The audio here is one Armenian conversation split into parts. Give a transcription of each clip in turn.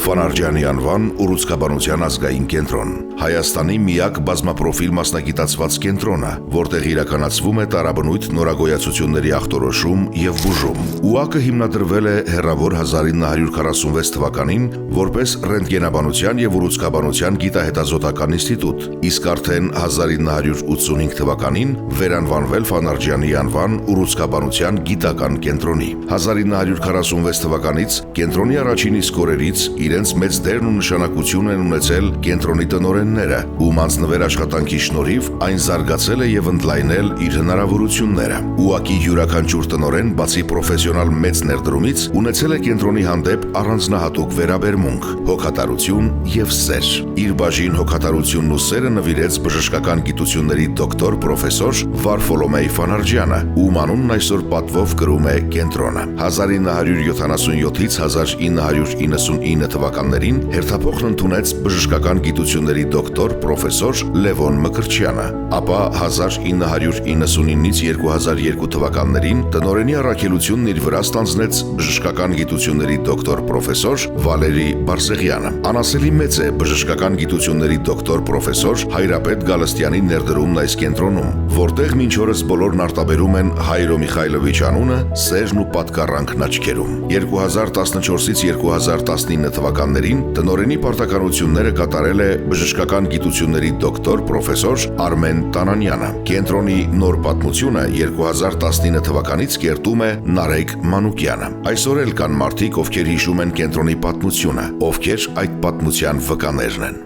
Ֆանարջյանի անվան ուռուցքաբանության ազգային կենտրոն, Հայաստանի միակ բազմապրոֆիլ մասնագիտացված կենտրոնը, որտեղ իրականացվում է տարաբնույթ նորագոյացությունների ախտորոշում եւ բուժում։ ՈՒԱԿ-ը հիմնադրվել է հեռավոր 1946 թվականին որպես ռենտգենաբանության եւ ուռուցքաբանության գիտահետազոտական ինստիտուտ, իսկ արդեն 1985 թվականին վերանվանվել Ֆանարջյանի անվան ուռուցքաբանության գիտական կենտրոնի։ 1946 թվականից կենտրոնի առաջին իսկ օրերից իրենց մեծ դերն ու նշանակություն են ունեցել կենտրոնի տնօրենները, ում անձնվեր աշխատանքի շնորհիվ այն զարգացել է եւ ընդլայնել իր հնարավորությունները։ ՈՒԱԿ-ի յուրաքանչյուր տնօրեն, բացի պրոֆեսիոնալ մեծ ներդրումից, ունեցել է կենտրոնի հանդեպ առանձնահատուկ վերաբերմունք, հոգատարություն եւ սեր։ Իր բաժին հոգատարությունն ու սերը նվիրեց բժշկական գիտությունների դոկտոր պրոֆեսոր Վարֆոլոմեյ Ֆանարջյանը, ում անունն այսօր պատվով կրում է կենտրոնը։ 1977-ից 1999 թվականներին հերթափոխն ընդունեց բժշկական գիտությունների դոկտոր պրոֆեսոր Լևոն Մկրտչյանը, ապա 1999-ից 2002 թվականներին տնօրենի առաքելությունն իր վրա ստանձնեց բժշկական գիտությունների դոկտոր պրոֆեսոր Վալերի Բարսեղյանը։ Անասելի մեծ է բժշկական գիտությունների դոկտոր պրոֆեսոր Հայրապետ Գալստյանի ներդրումն այս կենտրոնում, որտեղ մինչ օրս բոլորն արտաբերում են Հայրո Միխայլովիչ անունը սերն ու պատկառանքն աչքերում։ 2014-ից 2019 թվականներին տնօրենի պարտականությունները կատարել է բժշկական գիտությունների դոկտոր պրոֆեսոր Արմեն Տանանյանը։ Կենտրոնի նոր պատմությունը 2019 թվականից կերտում է Նարեկ Մանուկյանը։ Այսօր էլ կան մարդիկ, ովքեր հիշում են կենտրոնի պատմությունը, ովքեր այդ պատմության վկաներն են։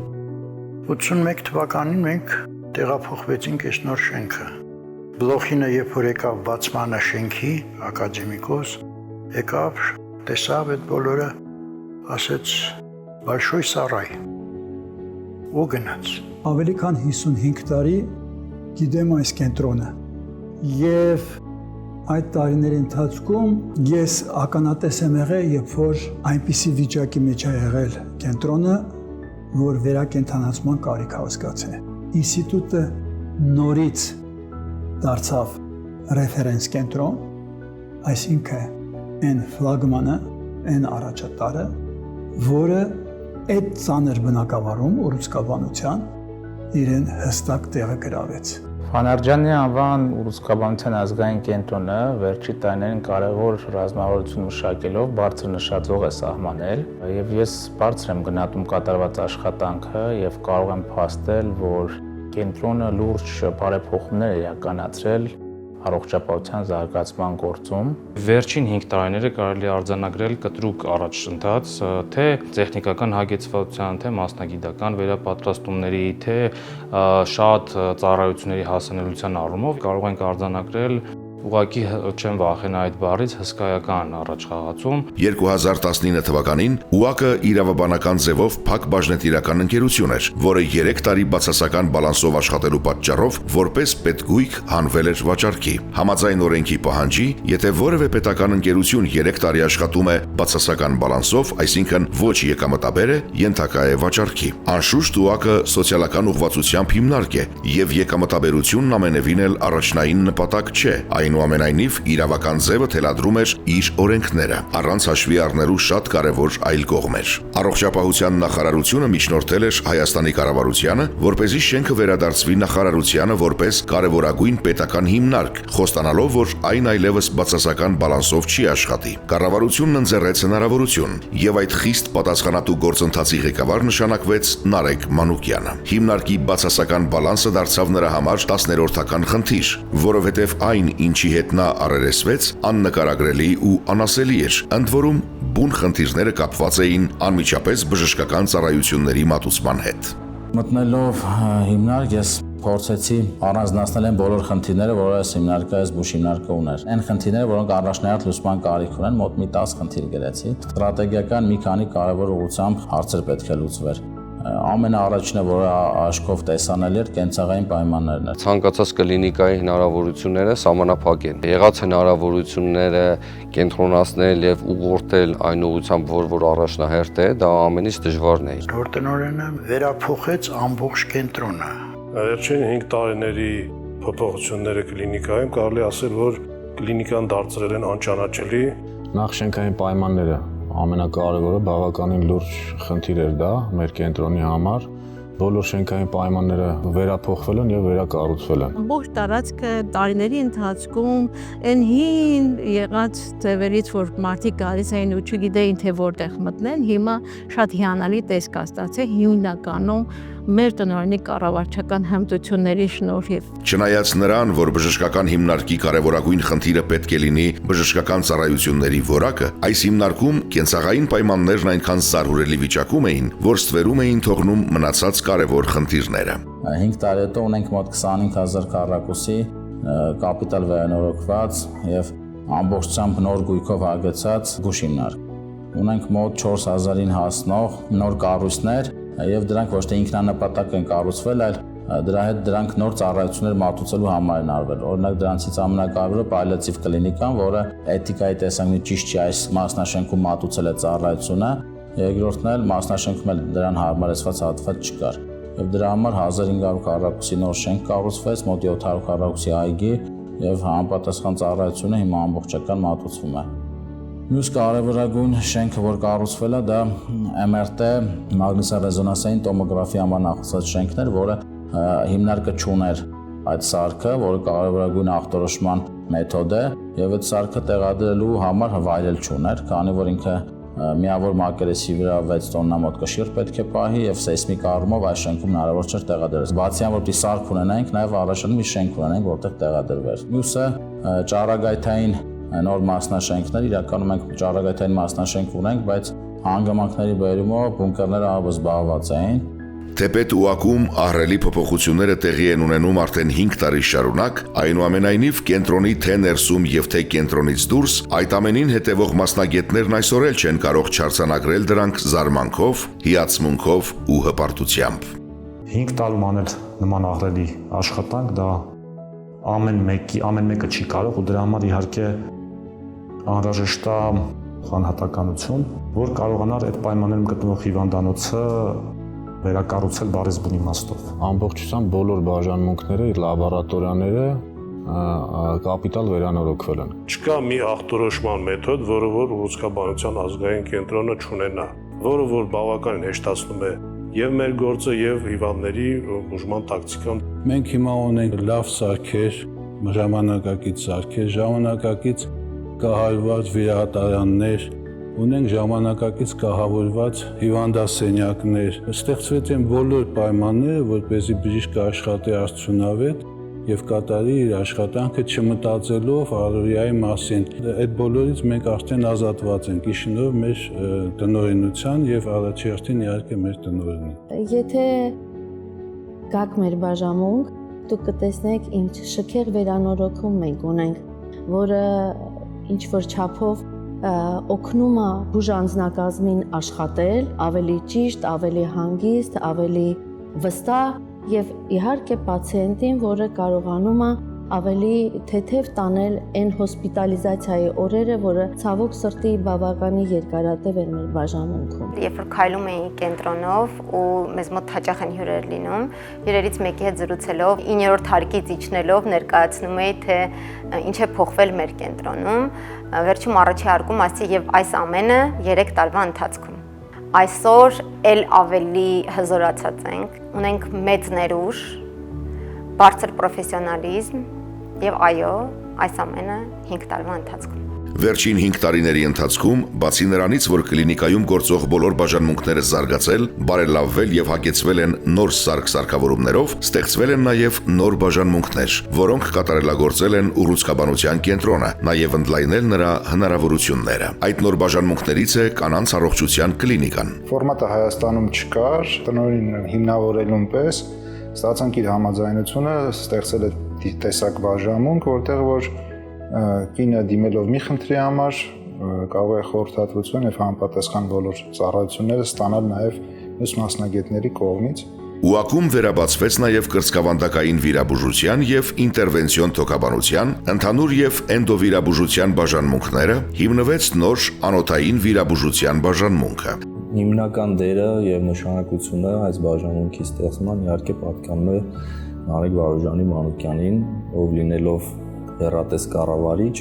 81 թվականին մենք տեղափոխվեցինք այս նոր շենքը։ Բլոխինը երբ որ եկավ բացմանը շենքի, ակադեմիկոս, եկավ, տեսավ այդ բոլորը, ասեց «Большой սարայ» ու գնաց։ Ավելի քան 55 տարի գիտեմ այս կենտրոնը եւ այդ տարիների ընթացքում ես ականատես եմ եղել, երբ որ այնպիսի վիճակի մեջ է եղել կենտրոնը, որ վերակենդանացման կարիք հասկացել։ Ինստիտուտը նորից դարձավ ռեֆերենս կենտրոն, այսինքն այն ֆլագմանը, այն առաջատարը, որը այդ ծանր բնակավարում ուռուցքաբանության իրեն հստակ տեղը գրավեց։ Ֆանարջյանի անվան ուռուցքաբանության ազգային կենտրոնը վերջի տարիներին կարևոր ռազմավարություն մշակելով բարձր նշաձող է սահմանել, եւ ես բարձր եմ գնահատում կատարված աշխատանքը եւ կարող եմ փաստել, որ կենտրոնը լուրջ բարեփոխումներ է իրականացրել առողջապահության զարգացման գործում։ Վերջին 5 տարիները կարելի է արձանագրել կտրուկ առաջընթաց, թե տեխնիկական հագեցվածության, թե մասնագիտական վերապատրաստումների, թե շատ ծառայությունների հասանելիության առումով կարող ենք արձանագրել ուղղակի չեմ վախենա այդ բառից հսկայական առաջխաղացում։ 2019 թվականին ՈՒԱԿ-ը իրավաբանական ձևով փակ բաժնետիրական ընկերություն էր, որը 3 տարի բացասական բալանսով աշխատելու պատճառով որպես պետգույք հանվել էր վաճառքի։ Համաձայն օրենքի պահանջի, եթե որևէ պետական ընկերություն 3 տարի աշխատում է բացասական բալանսով, այսինքն ոչ եկամտաբեր է, ենթակա է վաճառքի։ Անշուշտ ՈՒԱԿ-ը սոցիալական ուղղվածությամբ հիմնարկ է, եւ եկամտաբերությունն ամենևին էլ առաջնային նպատակ չէ, այնուամենայնիվ իրավական ձևը թելադրում էր իր օրենքները, առանց հաշվի առնելու շատ կարևոր այլ կողմեր։ Առողջապահության նախարարությունը միջնորդել էր Հայաստանի կառավարությանը, որպեսզի շենքը վերադարձվի նախարարությանը որպես կարևորագույն պետական հիմնարկ, խոստանալով, որ այն այլևս բացասական բալանսով չի աշխատի։ Կառավարությունն ընձեռեց հնարավորություն, եւ այդ խիստ պատասխանատու գործընթացի ղեկավար նշանակվեց Նարեկ Մանուկյանը։ Հիմնարկի բացասական բալանսը դարձավ նրա համար 10-րդական խնդիր, որովհետեւ այն, ինչի հետ նա առերեսվեց, աննկարագրելի ու անասելի էր, ընդ որում բուն խնդիրները կապված էին անմիջապես բժշկական ծառայությունների մատուցման հետ։ Մտնելով հիմնարկ ես փորձեցի առանձնացնել են բոլոր խնդիրները, որ այս հիմնարկը, այս բուժ հիմնարկը ուներ։ Այն խնդիրները, որոնք առաջնահերթ լուծման կարիք ունեն, մոտ մի 10 խնդիր գրեցի։ Ստրատեգիական մի քանի կարևոր ուղղությամբ հարցեր պետք է լուծվեր։ Ամենաառաջինը, որը աչքով տեսանել էր, կենցաղային պայմաններն էր։ Ցանկացած կլինիկայի հնարավորությունները սահմանափակ են։ Եղած հնարավորությունները կենտրոնացնել եւ ուղղորդել այն ուղղությամբ, որ առաջնահերթ է, դա ամենից դժվարն է։ Նոր տնօրենը վերափոխեց ամբողջ կենտրոնը։ Վերջին 5 տարիների փոփոխությունները կլինիկայում կարելի ասել, որ կլինիկան դարձրել են անճանաչելի։ Նախ շենքային պայմանները ամենակարևորը բավականին լուրջ խնդիր էր դա մեր կենտրոնի համար։ Բոլոր շենքային պայմանները վերափոխվել են եւ վերակառուցվել են։ Ամբողջ տարածքը տարիների ընթացքում այն հին եղած ձևերից, որ մարդիկ գալիս էին ու չգիտեին թե որտեղ մտնեն, հիմա շատ հիանալի տեսք ստացել հիմնականում մեր տնօրենի կառավարչական հմտությունների շնորհիվ։ Չնայած նրան, որ բժշկական հիմնարկի կարևորագույն խնդիրը պետք է լինի բժշկական ծառայությունների որակը, այս հիմնարկում կենցաղային պայմաններն այնքան սարհուրելի վիճակում էին, որ ստվերում էին թողնում մնացած կարևոր խնդիրները։ 5 տարի հետո ունենք մոտ 25000 քառակուսի կապիտալ վերանորոգված եւ ամբողջությամբ նոր գույքով հագեցած բուժհիմնարկ։ Ունենք մոտ 4000-ին հասնող նոր կառույցներ եւ դրանք ոչ թե ինքնանպատակ են կառուցվել, այլ դրա հետ դրանք նոր ծառայություններ մատուցելու համար են արվել։ Օրինակ դրանցից ամենակարևորը պայլատիվ կլինիկան, որը էթիկայի տեսանկյունից ճիշտ չի այս մասնաշենքում մատուցել է ծառայությունը, երկրորդն էլ մասնաշենքում էլ դրան հարմարեցված հատված չկար։ Եվ դրա համար 1500 քառակուսի նոր շենք կառուցվեց, մոտ 700 քառակուսի այգի եւ համապատասխան ծառայությունը հիմա ամբողջական մատուցվում է։ Մյուս կարևորագույն շենքը, որ կառուցվել է, դա MRT մագնիսառեզոնանսային տոմոգրաֆի համար նախատեսված շենքն էր, որը հիմնարկը չուներ այդ սարքը, որը կարևորագույն ախտորոշման մեթոդ է, եւ այդ սարքը տեղադրելու համար վայրել չուներ, քանի որ ինքը միավոր մակերեսի վրա 6 տոննա մոտ կշիռ պետք է պահի եւ սեյսմիկ առումով այս շենքում հնարավոր չէր տեղադրել։ Բացի այն, որպեսզի սարք ունենանք, նաեւ առաջանում մի շենք ունենանք, որտեղ տեղադրվեր։ Մյուսը ճառագայթային նոր մասնաշենքներ, իրականում մենք ճառագայթային մասնաշենք ունենք, բայց հանգամանքների բերումով բունկերները ավելի զբաղված էին։ Թեպետ ՈՒԱԿ-ում ահռելի փոփոխությունները տեղի են ունենում արդեն 5 տարի շարունակ, այնուամենայնիվ կենտրոնի թե ներսում եւ թե կենտրոնից դուրս այդ ամենին հետևող մասնագետներն այսօր էլ չեն կարող չարձանագրել դրանք զարմանքով, հիացմունքով ու հպարտությամբ։ 5 տարում անել նման ահռելի աշխատանք, դա ամեն մեկը չի կարող ու դրա համար իհարկե անհրաժեշտ է անհատականություն, որ կարողանար այդ պայմաններում գտնվող հիվանդանոցը վերակառուցել բառեզբուն իմաստով։ Ամբողջությամբ բոլոր բաժանմունքները, իր լաբորատորիաները կապիտալ վերանորոգվել են։ Չկա մի ախտորոշման մեթոդ, որը որ ուռուցքաբանության ազգային կենտրոնը չունենա, որը որ բավականին հեշտացնում է եւ մեր գործը եւ հիվանդների բուժման տակտիկան։ Մենք հիմա ունենք լավ սարքեր, ժամանակակից սարքեր, ժամանակակից կահավորված վիրահատարաններ, ունենք ժամանակակից կահավորված հիվանդասենյակներ։ Ստեղծվեց են բոլոր պայմանները, որպեսզի բժիշկը աշխատի արդյունավետ եւ կատարի իր աշխատանքը չմտածելով առօրյայի մասին։ Այդ բոլորից մենք արդեն ազատված ենք, ի շնորհիվ մեր տնօրենության եւ առաջերտին իհարկե մեր տնօրենի։ Եթե գաք մեր բաժանմունք, դուք կտեսնեք ինչ շքեղ վերանորոգում մենք ունենք, որը ինչ որ չափով օգնում է բուժանձնակազմին աշխատել ավելի ճիշտ, ավելի հանգիստ, ավելի վստահ եւ իհարկե պացիենտին, որը կարողանում է ավելի թեթև տանել այն հոսպիտալիզացիայի օրերը, որը ցավոք սրտի բավականին երկարատև են մեր բաժանմունքում։ Երբ որ քայլում էինք կենտրոնով ու մեզ մոտ հաճախ են հյուրեր լինում, հյուրերից մեկի հետ զրուցելով 9-րդ հարկից իջնելով ներկայացնում էի, թե ինչ է փոխվել մեր կենտրոնում, վերջում առաջի հարկում ասի եւ այս ամենը 3 տարվա ընթացքում։ Այսօր էլ ավելի հզորացած ենք, ունենք մեծ ներուժ, բարձր պրոֆեսիոնալիզմ եւ այո, այս ամենը 5 տարվա ընթացքում։ Վերջին 5 տարիների ընթացքում, բացի նրանից, որ կլինիկայում գործող բոլոր բաժանմունքները զարգացել, բարելավվել եւ հագեցվել են նոր սարք-սարքավորումներով, ստեղծվել են նաեւ նոր բաժանմունքներ, որոնք կատարելագործել են ուռուցքաբանության կենտրոնը, նաեւ ընդլայնել նրա հնարավորությունները։ Այդ նոր բաժանմունքներից է կանանց առողջության կլինիկան։ Ֆորմատը Հայաստանում չկար, տնօրեն հիմնավորելուն պես ստացանք իր համաձայնությունը, ստեղծել է տեսակ բաժանմունք, որտեղ որ կինը դիմելով մի խնդրի համար կարող է խորհրդատվություն եւ համապատասխան բոլոր ծառայությունները ստանալ նաեւ մյուս մասնագետների կողմից։ ՈՒԱԿ-ում վերաբացվեց նաև կրծքավանդակային վիրաբուժության եւ ինտերվենցիոն թոքաբանության, ընդհանուր եւ էնդովիրաբուժության բաժանմունքները, հիմնվեց նոր անոթային վիրաբուժության բաժանմունքը։ Հիմնական դերը եւ նշանակությունը այս բաժանմունքի ստեղծման իհարկե պատկանում է Նարեկ Վարուժանի Մանուկյանին, ով լինելով հեռատես կառավարիչ,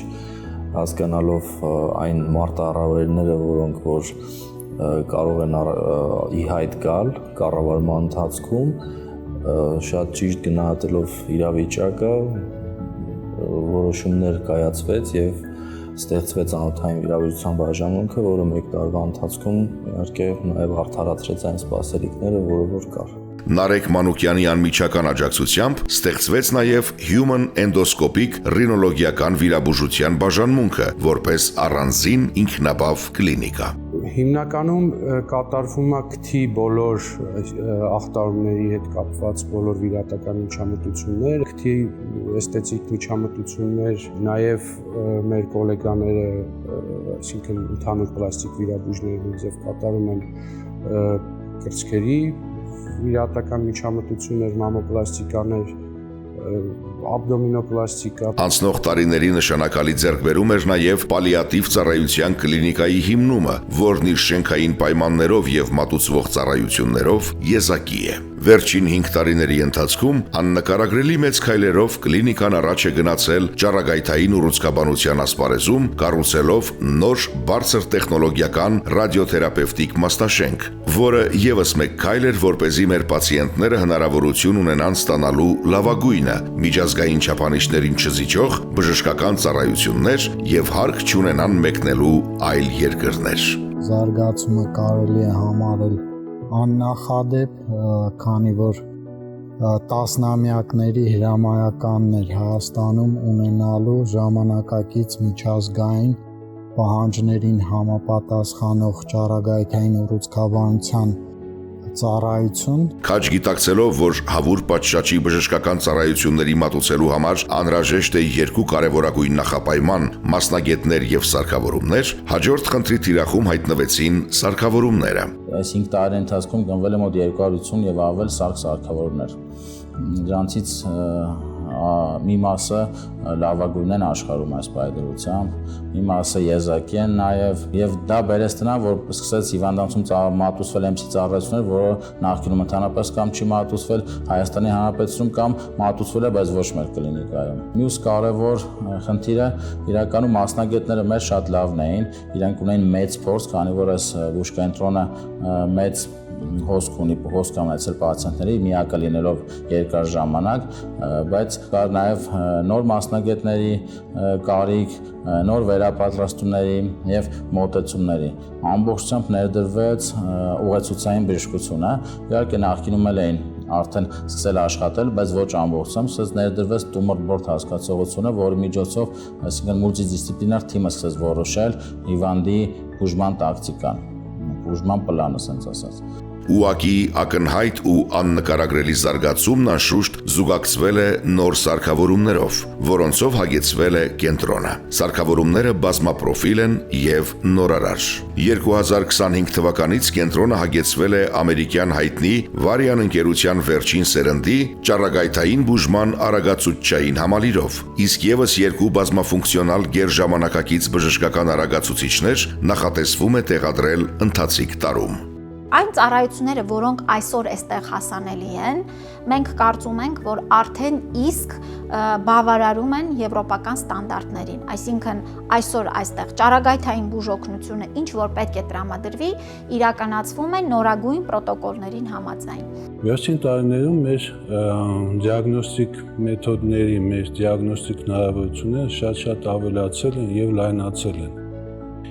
հասկանալով այն մարտահրավերները, որոնք որ կարող են ի հայտ գալ կառավարման ընթացքում, շատ ճիշտ գնահատելով իրավիճակը, որոշումներ կայացվեց եւ ստեղծվեց անօթային վիրաբուժության բաժանմունքը, որը 1 տարվա ընթացքում իհարկե նաեւ արդարացրեց այն սպասելիքները, որը որ կար։ Նարեկ Մանուկյանի անմիջական աջակցությամբ ստեղծվեց նաև Human Endoscopic Rhinologիական վիրաբուժության բաժանմունքը, որպես առանձին ինքնաբավ կլինիկա։ Հիմնականում կատարվում է քթի բոլոր ախտարումների հետ կապված բոլոր վիրատական միջամտություններ, քթի էսթետիկ միջամտություններ, նաև մեր գոլեգաները, այսինքն ընդհանուր պլաստիկ վիրաբույժները ձև կատարում են կրծքերի վիրատական միջամտություններ, մամոպլաստիկաներ, աբդոմինոպլաստիկա։ Անցնող տարիների նշանակալի ձեռքբերում էր նաև պալիատիվ ծառայության կլինիկայի հիմնումը, որն իր շենքային պայմաններով եւ մատուցվող ծառայություններով եզակի է։ Վերջին 5 տարիների ընթացքում աննկարագրելի մեծ քայլերով կլինիկան առաջ է գնացել ճառագայթային ուռուցքաբանության ասպարեզում, կառուցելով նոր բարձր տեխնոլոգիական ռադիոթերապևտիկ մասնաշենք, որը եւս մեկ քայլ էր, որպեսզի մեր պացիենտները հնարավորություն ունենան ստանալու լավագույնը, միջազգային չափանիշներին չզիջող բժշկական ծառայություններ եւ հարկ չունենան մեկնելու այլ երկրներ։ Զարգացումը կարելի է համարել աննախադեպ, քանի որ տասնամյակների հրամայականներ Հայաստանում ունենալու ժամանակակից միջազգային պահանջներին համապատասխանող ճառագայթային ուռուցքաբանության ծառայություն։ Քաջ գիտակցելով, որ հավուր պատշաճի բժշկական ծառայությունների մատուցելու համար անհրաժեշտ է 2 կարևորագույն նախապայման՝ մասնագետներ եւ սարքավորումներ, հաջորդ խնդրի թիրախում հայտնվեցին սարքավորումները։ Այս 5 տարի ընթացքում գնվել է մոտ 250 եւ ավել սարքավորումներ։ Դրանցից մի մասը լավագույնն են աշխարհում այս պայմանությամբ, մի մասը եզակի են նաև եւ դա բերեց դրան, որ սկսեց հիվանդանոցում մատուցվել MC ծառայություններ, որը նախկինում ընդհանրապես կամ չի մատուցվել Հայաստանի Հանրապետությունում կամ մատուցվել է, բայց ոչ մեր կլինիկայում։ Մյուս կարևոր խնդիրը իրականում մասնագետները մեր շատ լավն էին, իրենք ունեին մեծ փորձ, քանի որ այս բուժկենտրոնը մեծ հոսք ունի, հոսք ունեցել պացիենտների միակը լինելով երկար ժամանակ, բայց կար նաև նոր մասնագետների կարիք, նոր վերապատրաստումների եւ մոտեցումների։ Ամբողջությամբ ներդրվեց ուղեցուցային բժշկությունը, իհարկե նախկինում էլ էին արդեն սկսել աշխատել, բայց ոչ ամբողջությամբ, սկսեց ներդրվեց տումոր-բորդ հասկացողությունը, որի միջոցով, այսինքն մուլտիդիսցիպլինար թիմը սկսեց որոշել հիվանդի բուժման տակտիկան, բուժման պլանը, ասենց ասած։ Ուղղակի ակնհայտ ու աննկարագրելի զարգացումն անշուշտ զուգակցվել է նոր սարքավորումներով, որոնցով հագեցվել է կենտրոնը։ Սարքավորումները բազմապրոֆիլ են եւ նորարար։ 2025 թվականից կենտրոնը հագեցվել է ամերիկյան հայտնի Varian ընկերության վերջին սերնդի ճառագայթային բուժման արագացուցչային համալիրով, իսկ եւս 2 բազմաֆունկցիոնալ գերժամանակակից բժշկական արագացուցիչներ նախատեսվում է տեղադրել ընթացիկ տարում։ Այն ծառայությունները, որոնք այսօր այստեղ հասանելի են, մենք կարծում ենք, որ արդեն իսկ բավարարում են եվրոպական ստանդարտներին, այսինքն այսօր այստեղ ճառագայթային բուժօգնությունը, ինչ որ պետք է տրամադրվի, իրականացվում է նորագույն պրոտոկոլներին համաձայն։ Վերջին տարիներում մեր դիագնոստիկ մեթոդների, մեր դիագնոստիկ հնարավորությունները շատ ավելացել են եւ լայնացել են։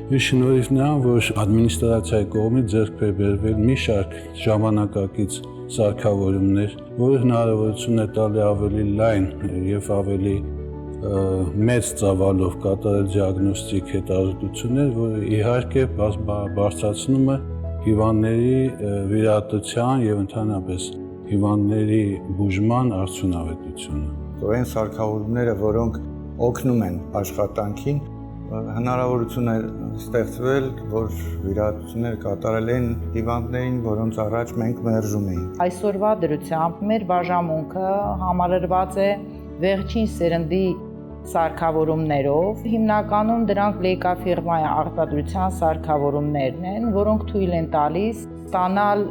Իր շնորհիվ նրան, որ ադմինիստրացիայի կողմից ձեռք է բերվել մի շարք ժամանակակից սարքավորումներ, որը հնարավորություն է տալի ավելի լայն եւ ավելի մեծ ծավալով կատարել դիագնոստիկ հետազոտություններ, որը իհարկե բարձրացնում է հիվանդների վիրահատության եւ ընդհանրապես հիվանդների բուժման արդյունավետությունը։ Այն սարքավորումները, որոնք օգնում են աշխատանքին, հնարավորություն է ստեղծվել, որ վիրահատություններ կատարել են հիվանդներին, որոնց առաջ մենք մերժում էինք։ Այսօրվա դրությամբ մեր բաժանմունքը համալրված է վերջին սերնդի սարքավորումներով։ Հիմնականում դրանք լեյկաֆիրմայի արտադրության սարքավորումներն են, որոնք թույլ են տալիս ստանալ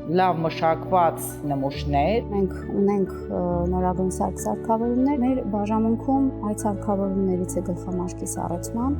լավ մշակված նմուշներ։ Մենք ունենք նորագույն սարքավորումներ։ Մեր բաժանմունքում այդ սարքավորումներից է գլխամաշկի սառեցման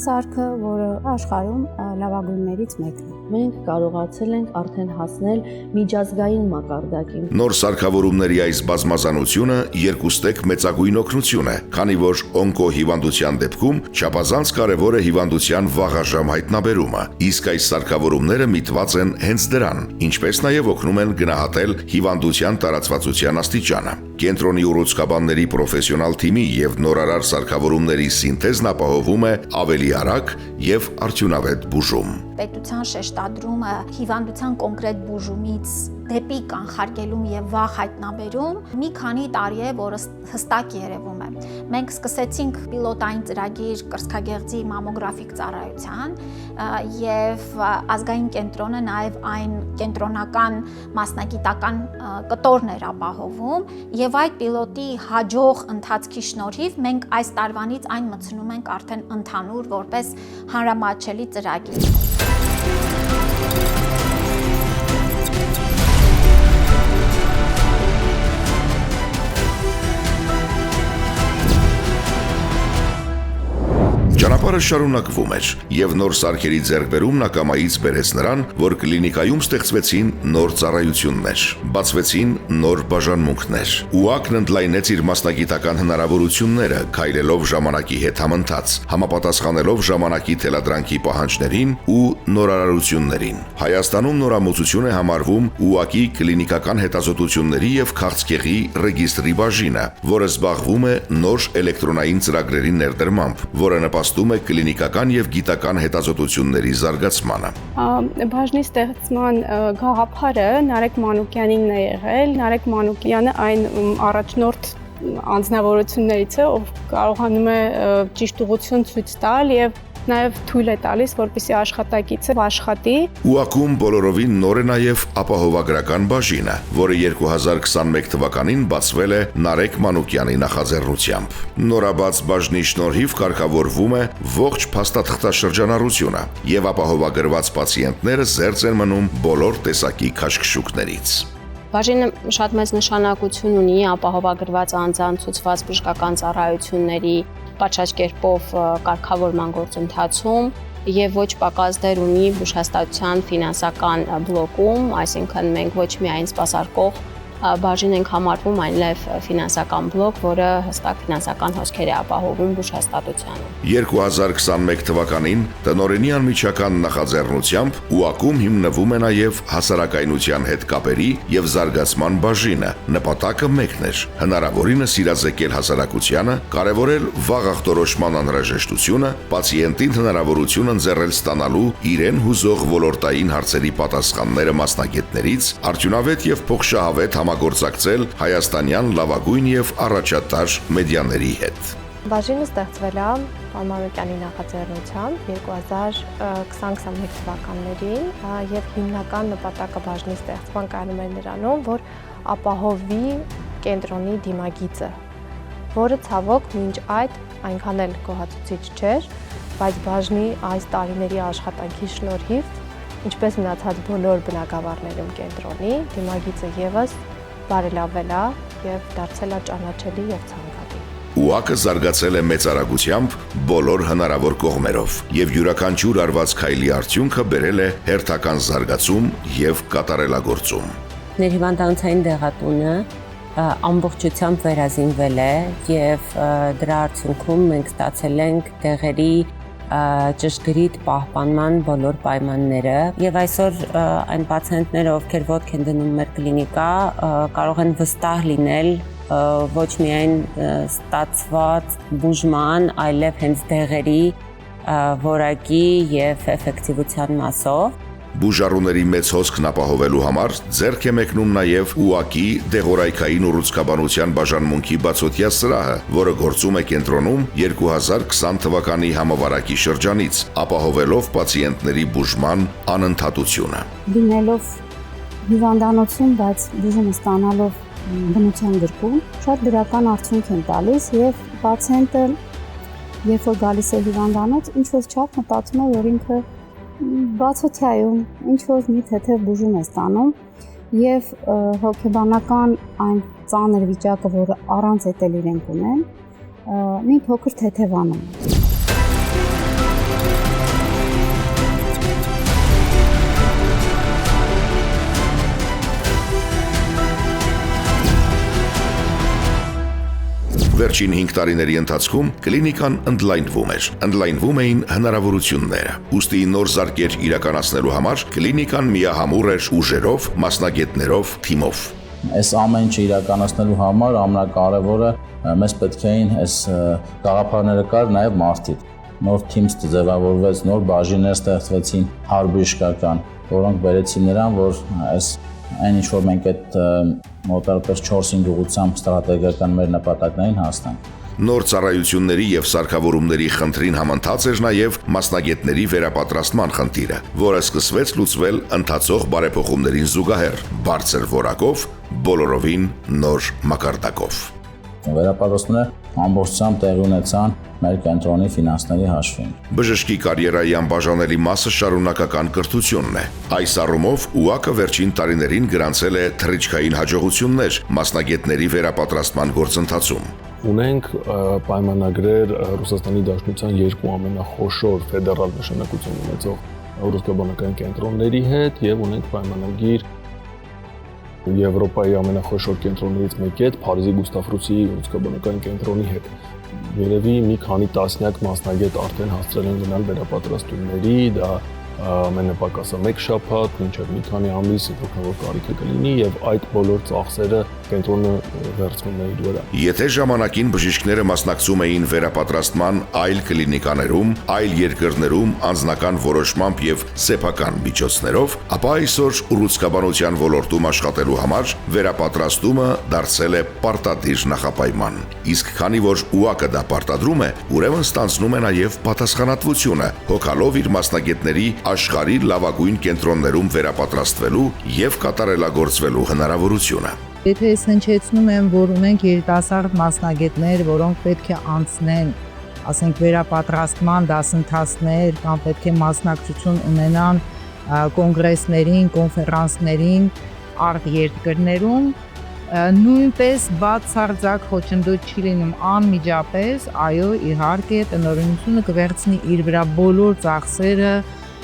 սարքը, որը աշխարհում լավագույններից մեկն է։ Մենք կարողացել ենք արդեն հասնել միջազգային մակարդակին։ Նոր սարքավորումների այս բազմազանությունը երկուստեք մեծագույն օգնություն է, քանի որ օնկոհիվանդության դեպքում չափազանց կարևոր է հիվանդության վաղաժամ հայտնաբերումը, իսկ այս սարքավորումները միտված են հենց դրան, ինչպես նաև օգնում են գնահատել հիվանդության տարածվածության աստիճանը։ Կենտրոնի ուռուցքաբանների պրոֆեսիոնալ թիմի եւ նորարար սարքավորումների սինթեզն ապահովում է ավելի արագ եւ արդյունավետ բուժում։ Պետության շեշտադրումը հիվանդության կոնկրետ բուժումից դեպի կանխարգելում եւ վաղ հայտնաբերում մի քանի տարի է, որը հստակ երևում է։ Մենք սկսեցինք պիլոտային ծրագիր կրծքագեղձի մամոգրաֆիկ ծառայության եւ ազգային կենտրոնը նաեւ այն կենտրոնական մասնագիտական կտորն էր ապահովում եւ այդ պիլոտի հաջող ընթացքի շնորհիվ մենք այս տարվանից այն մտցնում ենք արդեն ընդհանուր որպես հանրամատչելի ծրագիր։ Ճանապարհը շարունակվում էր, եւ նոր սարքերի ձեռքբերումն ակամայից բերեց նրան, որ կլինիկայում ստեղծվեցին նոր ծառայություններ, բացվեցին նոր բաժանմունքներ։ ՈՒԱԿ-ն ընդլայնեց իր մասնագիտական հնարավորությունները, քայլելով ժամանակի հետ համընթաց, համապատասխանելով ժամանակի թելադրանքի պահանջներին ու նորարարություններին։ Հայաստանում նորամուծություն է համարվում ՈՒԱԿ-ի կլինիկական հետազոտությունների եւ քաղցկեղի ռեգիստրի բաժինը, որը զբաղվում է նոր էլեկտրոնային ծրագրերի ներդրմամբ, որը նպաստում է կլինիկական եւ գիտական հետազոտությունների զարգացմանը։ Բաժնի ստեղծման գաղափարը Նարեկ Մանուկյանին է եղել։ Նարեկ Մանուկյանը այն առաջնորդ անձնավորություններից է, ով կարողանում է ճիշտ ուղղություն ցույց տալ եւ նաև թույլ է տալիս, որպեսզի աշխատակիցը աշխատի։ ՈՒԱԿ-ում բոլորովին նոր է նաև ապահովագրական բաժինը, որը 2021 թվականին բացվել է Նարեկ Մանուկյանի նախաձեռնությամբ։ Նորաբաց բաժնի շնորհիվ կարգավորվում է ողջ փաստաթղթաշրջանառությունը եւ ապահովագրված պացիենտները զերծ են մնում բոլոր տեսակի քաշքշուկներից։ Բաժինը շատ մեծ նշանակություն ունի ապահովագրված անձանց ցուցված բժշկական ծառայությունների պատշաճ կերպով կարգավորման գործընթացում եւ ոչ պակաս դեր ունի բուժհաստատության ֆինանսական բլոկում, այսինքն մենք ոչ միայն սպասարկող բաժին ենք համարվում, այլև ֆինանսական բլոկ, որը հստակ ֆինանսական հոսքեր է ապահովում բուժհաստատությանը։ 2021 թվականին տնօրենի անմիջական նախաձեռնությամբ ՈՒԱԿ-ում հիմնվում է նաև հասարակայնության հետ կապերի եւ զարգացման բաժինը։ Նպատակը մեկն էր՝ հնարավորինս իրազեկել հասարակությանը, կարևորել վաղ ախտորոշման անհրաժեշտությունը, պացիենտին հնարավորություն ընձեռել ստանալու իրեն հուզող ոլորտային հարցերի պատասխանները մասնագետներից, արդյունավետ եւ փոխշահավետ համագործակցել հայաստանյան լավագույն եւ առաջատար մեդիաների հետ։ Բաժինը ստեղծվել է պարոն Մանուկյանի նախաձեռնությամբ 2020-21 թվականներին եւ հիմնական նպատակը բաժնի ստեղծման կայանում էր նրանում, որ ապահովի կենտրոնի դիմագիծը, որը ցավոք մինչ այդ այնքան էլ գոհացուցիչ չէր, բայց բաժնի այս տարիների աշխատանքի շնորհիվ, ինչպես մնացած բոլոր բնակավարներում կենտրոնի, դիմագիծը եւս բարելավել է եւ դարձել է ճանաչելի եւ ցանկալի։ ՈՒԱԿ-ը զարգացել է մեծ արագությամբ բոլոր հնարավոր կողմերով եւ յուրաքանչյուր արված քայլի արդյունքը բերել է հերթական զարգացում եւ կատարելագործում։ Ներհիվանդանոցային դեղատունը ամբողջությամբ վերազինվել է եւ դրա արդյունքում մենք ստացել ենք դեղերի ճշգրիտ պահպանման բոլոր պայմանները եւ այսօր այն պացիենտները, ովքեր ոտք են դնում մեր կլինիկա, կարող են վստահ լինել ոչ միայն ստացված բուժման, այլև հենց դեղերի որակի եւ էֆեկտիվության մասով։ Բուժառուների մեծ հոսքն ապահովելու համար ձեռք է մեկնում նաև ՈՒԱԿ-ի դեղորայքային ուռուցքաբանության բաժանմունքի բացօթյա սրահը, որը գործում է կենտրոնում 2020 թվականի համավարակի շրջանից, ապահովելով պացիենտների բուժման անընդհատությունը։ Դիմելով հիվանդանոցում, բայց բուժումը ստանալով բնության գրքում, շատ դրական արդյունք են տալիս եւ պացիենտը, երբ որ գալիս է հիվանդանոց, ինչ որ չափ մտածում է, որ ինքը Բացօթյայում ինչ որ մի թեթև բուժում է ստանում եւ հոգեբանական այն ծանր վիճակը, որը առանց էտել իրենք ունեն, մի փոքր թեթևանում։ Վերջին 5 տարիների ընթացքում կլինիկան ընդլայնվում էր։ Ընդլայնվում էին հնարավորությունները։ Ուստի նոր զարկեր իրականացնելու համար կլինիկան միահամուռ էր ուժերով, մասնագետներով, թիմով։ Այս ամեն ինչը իրականացնելու համար ամենակարևորը մեզ պետք էին այս գաղափարները կար նաև մարդիկ։ Նոր թիմ ձևավորվեց, նոր բաժիններ ստեղծվեցին հարբժշկական, որոնք բերեցին նրան, որ այս այն ինչ որ մենք այդ մոտարպես 4-5 ուղղությամբ ստրատեգիական մեր նպատակներին հասնենք։ Նոր ծառայությունների եւ սարքավորումների խնդրին համընթաց էր նաեւ մասնագետների վերապատրաստման խնդիրը, որը սկսվեց լուծվել ընթացող բարեփոխումներին զուգահեռ, բարձր որակով, բոլորովին նոր մակարդակով։ Վերապատրաստումները ամբողջությամբ տեղի ունեցան մեր կենտրոնի ֆինանսների հաշվին։ Բժշկի կարիերայի անբաժանելի մասը շարունակական կրթությունն է։ Այս առումով ՈՒԱԿ-ը վերջին տարիներին գրանցել է թռիչքային հաջողություններ մասնագետների վերապատրաստման գործընթացում։ Ունենք պայմանագրեր Ռուսաստանի Դաշնության երկու ամենախոշոր ֆեդերալ նշանակություն ունեցող ռուսկաբանական կենտրոնների հետ եւ ունենք պայմանագիր Եվրոպայի ամենախոշոր կենտրոններից մեկի հետ, Փարիզի Գուստավ Ռուսիի ռուսկաբանական կենտրոնի հետ։ Երևի մի քանի տասնյակ մասնագետ արդեն հասցրել են գնալ վերապատրաստումների, դա ամենապակասը 1 շաբաթ, մինչև մի քանի ամիս, որքանով կարիքը կլինի եւ այդ բոլոր ծախսերը կենտրոնը վերցնում է իր վրա։ Եթե ժամանակին բժիշկները մասնակցում էին վերապատրաստման այլ կլինիկաներում, այլ երկրներում անձնական որոշմամբ եւ սեփական միջոցներով, ապա այսօր ուռուցքաբանության ոլորտում աշխատելու համար վերապատրաստումը դարձել է պարտադիր նախապայման։ Իսկ քանի որ ՈՒԱԿ-ը դա պարտադրում է, ուրեմն ստանձնում է նաեւ պատասխանատվությունը, հոգալով իր մասնագետների աշխարհի լավագույն կենտրոններում վերապատրաստվելու եւ կատարելագործվելու հնարավորությունը։ Եթե ես հնչեցնում եմ, որ ունենք երիտասարդ մասնագետներ, որոնք պետք է անցնեն, ասենք վերապատրաստման դասընթացներ կամ պետք է մասնակցություն ունենան կոնգրեսներին, կոնֆերանսներին արտերկրներում, նույնպես բացարձակ խոչընդոտ չի լինում անմիջապես, այո, իհարկե, տնօրինությունը կվերցնի իր վրա բոլոր ծախսերը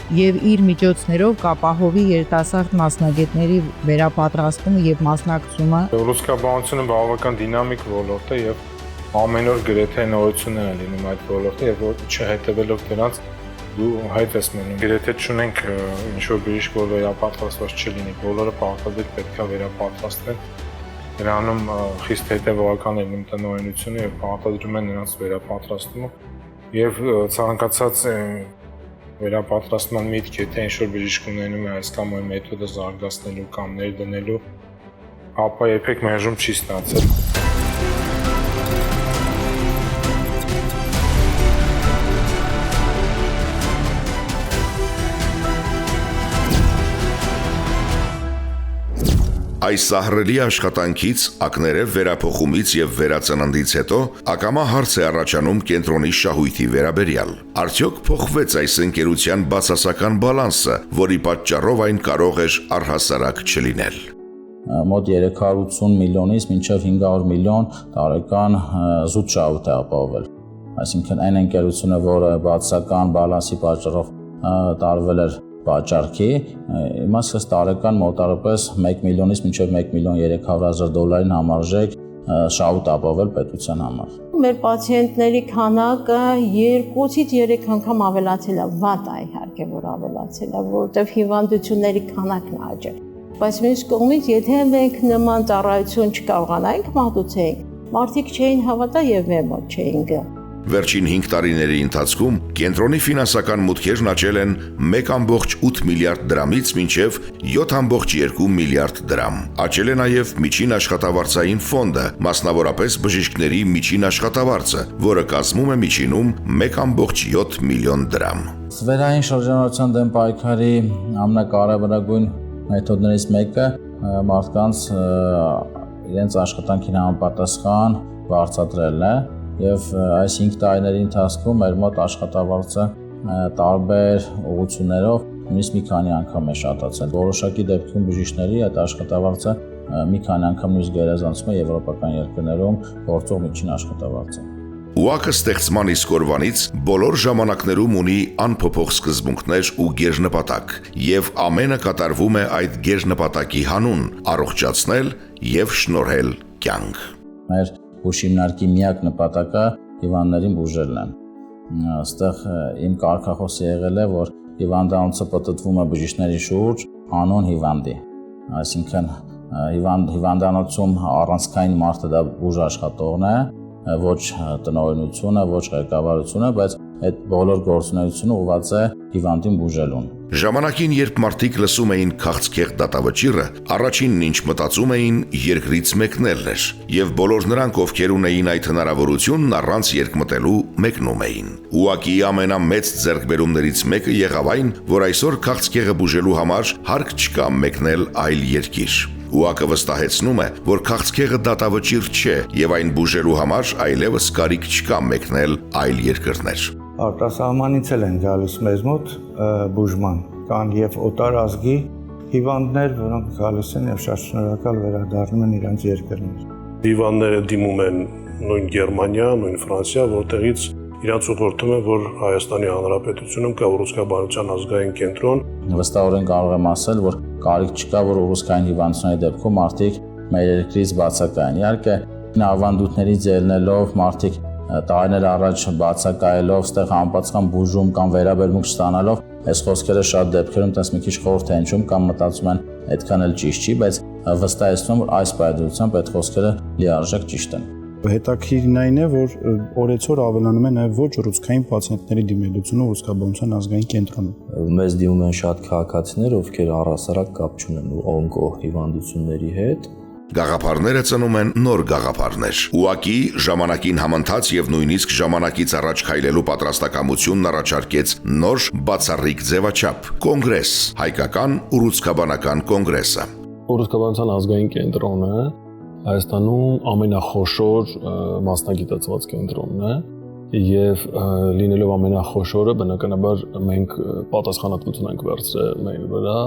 եւ իր միջոցներով կապահովի երիտասարդ մասնագետների վերապատրաստումը եւ մասնակցումը։ Ռուսկաբանությունը բավական դինամիկ ոլորտ է եւ ամեն օր գրեթե նորություններ են լինում այդ ոլորտը եւ չհետեւելով դրանց դու հայտ ես մնում։ Գրեթե չունենք ինչ որ բժիշկ, որ վերապատրաստված չլինի, բոլորը պարտադիր պետք է վերապատրաստվեն։ Դրանում խիստ հետևողական է լինում տնօրինությունը եւ պարտադրում են նրանց վերապատրաստումը եւ ցանկացած վերապատրաստման միտք, եթե ինչ-որ բժիշկ ունենում է այս կամ այն մեթոդը զարգացնելու կամ ներդնելու, ապա երբեք մերժում չի ստացել։ Այս սահռելի աշխատանքից, ակներև վերափոխումից եւ վերածննդից հետո ակամա հարց է առաջանում կենտրոնի շահույթի վերաբերյալ։ Արդյոք փոխվեց այս ընկերության բացասական բալանսը, որի պատճառով այն կարող էր առհասարակ չլինել։ Մոտ 380 միլիոնից մինչև 500 միլիոն տարեկան զուտ շահույթ է ապահովել։ Այսինքն այն ընկերությունը, որը բացասական բալանսի պատճառով տարվել էր վաճառքի, իմաստս տարեկան մոտարապես 1 միլիոնից մինչև 1 միլիոն 300,000 դոլարին համարժեք շահույթ ապահովել պետության համար։ Մեր պացիենտների քանակը 2-ից 3 անգամ ավելացել է, վատ է իհարկե, որ ավելացել է, որովհետև հիվանդությունների քանակն աճել։ Բայց մյուս կողմից, եթե մենք նման ծառայություն չկարողանայինք մատուցել, մարդիկ չէին հավատա եւ մեր մոտ չէին գա։ Վերջին 5 տարիների ընթացքում կենտրոնի ֆինանսական մուտքերն աճել են 1.8 միլիարդ դրամից մինչև 7.2 միլիարդ դրամ։ Աճել է նաև միջին աշխատավարձային ֆոնդը, մասնավորապես բժիշկների միջին աշխատավարձը, որը կազմում է միջինում 1.7 միլիոն դրամ։ Սվերային շրջանառության դեմ պայքարի ամենակարևորագույն մեթոդներից մեկը մարդկանց իրենց աշխատանքին համապատասխան վարձատրելն է։ Եվ այս 5 տարիների ընթացքում մեր մոտ աշխատավարձը տարբեր ուղղություններով նույնիսկ մի քանի անգամ է շատացել։ Որոշակի դեպքում բժիշկների այդ աշխատավարձը մի քանի անգամ նույնիսկ գերազանցում է եվրոպական երկրներում գործող միջին աշխատավարձը։ ՈՒԱԿ-ը ստեղծման իսկ օրվանից բոլոր ժամանակներում ունի անփոփոխ սկզբունքներ ու գերնպատակ, եւ ամենը կատարվում է այդ գերնպատակի հանուն՝ առողջացնել եւ շնորհել կյանք։ Մեր բուժիմնարկի միակ նպատակը հիվանդներին բուժելն է։ Այստեղ իմ կարգախոսը եղել է, որ հիվանդանոցը պատտվում է բժիշկների շուրջ անուն հիվանդի, այսինքն հիվանդանոցում առանցքային մարդը դա բուժ աշխատողն է, ոչ տնօրինությունը, ոչ ղեկավարությունը, բայց այդ բոլոր գործունեությունը ուղղված է հիվանդին բուժելուն։ Ժամանակին, երբ մարդիկ լսում էին քաղցկեղ դատավճիռը, առաջինն ինչ մտածում էին երկրից մեկնելն էր, եւ բոլոր նրանք, ովքեր ունեին այդ հնարավորությունն առանց երկմտելու մեկնում էին։ ՈՒԱԿ-ի ամենամեծ ձեռքբերումներից մեկը եղավ այն, որ այսօր քաղցկեղը բուժելու համար հարկ չկա մեկնել այլ երկիր։ ՈՒԱԿ-ը վստահեցնում է, որ քաղցկեղը դատավճիռ չէ եւ այն բուժելու համար այլևս կարիք չկա մեկնել այլ երկրներ։ Արտասահմանից են գալիս մեզ մոտ բուժման, կան եւ օտար ազգի հիվանդներ, որոնք գալիս են եւ շատ շնորհակալ վերադառնում են իրենց երկրներ։ Հիվանդները դիմում են նույն Գերմանիա, նույն Ֆրանսիա, որտեղից իրանց ուղղորդում է, որ Հայաստանի Հանրապետությունում կա ուռուցքաբանության ազգային կենտրոն։ Վստահորեն կարող եմ ասել, որ կարիք չկա, որ ուռուցքային հիվանդությունների դեպքում մարդիկ մեր երկրից բացակայեն։ Իհարկե, ավանդույթներից ելնելով մարդիկ տարիներ առաջ բացակայելով, ստեղ անպատասխան բուժում կամ վերաբերմունք չստանալով, այս խոսքերը շատ դեպքերում տես մի քիչ խորհուրդ են հնչում կամ մտածում են այդքան էլ ճիշտ չի, բայց վստահեցնում որ այս պայմանությամբ այդ խոսքերը լիարժեք ճիշտ են։ Հետաքրքիրն այն է, որ օրեցօր ավելանում է նաև ոչ ուռուցքային պացիենտների դիմելությունը ուռուցքաբանության ազգային կենտրոնում։ Մեզ դիմում են շատ քաղաքացիներ, ովքեր առհասարակ կապ չունեն օնկո հիվանդությունների հետ։ Գաղափարները ծնում են նոր գաղափարներ։ ՈՒԱԿ-ի ժամանակին համընթաց եւ նույնիսկ ժամանակից առաջ քայլելու պատրաստակամությունն առաջարկեց նոր բացառիկ ձևաչափ՝ կոնգրես, հայկական ուռուցքաբանական կոնգրեսը։ Ուռուցքաբանության ազգային կենտրոնը Հայաստանում ամենախոշոր մասնագիտացված կենտրոնն է եւ լինելով ամենախոշորը բնականաբար մենք պատասխանատվություն ենք վերցրել մեր վրա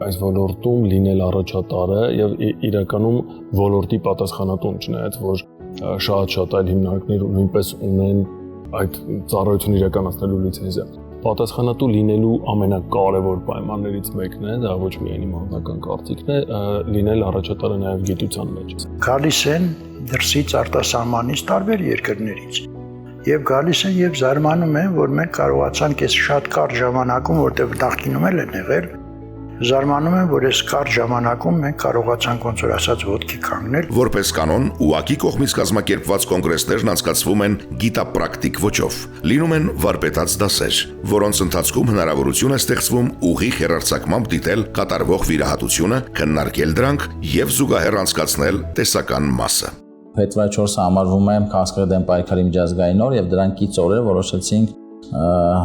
այս ոլորտում լինել առաջատարը եւ իրականում ոլորտի պատասխանատուն, չնայած որ շատ այլ հիմնարկներ նույնպես ունեն այդ ծառայությունը իրականացնելու լիցենզիա։ Պատասխանատու լինելու ամենակարևոր պայմաններից մեկն է, դա ոչ միայն իմ անձնական կարծիքն է, լինել առաջատարը նաև գիտության մեջ։ Գալիս են դրսից արտասահմանից տարբեր երկրներից եւ գալիս են եւ զարմանում են, որ մենք կարողացանք այս շատ կարճ ժամանակում, որտեղ նախկինում էլ են եղել, զարմանում են, որ այս կարճ ժամանակում մենք կարողացանք ոնց որ ասած ոտքի կանգնել։ Որպես կանոն, ՈՒԱԿ-ի կողմից կազմակերպված կոնգրեսներն անցկացվում են գիտապրակտիկ ոճով։ Լինում են վարպետաց դասեր, որոնց ընթացքում հնարավորություն է ստեղծվում ուղիղ հեռարձակմամբ դիտել կատարվող վիրահատությունը, քննարկել դրանք եւ զուգահեռ անցկացնել տեսական մասը։ Փետրվարի 4-ը համարվում է քաղցկեղի դեմ պայքարի միջազգային օր եւ դրանից օրեր որոշեցինք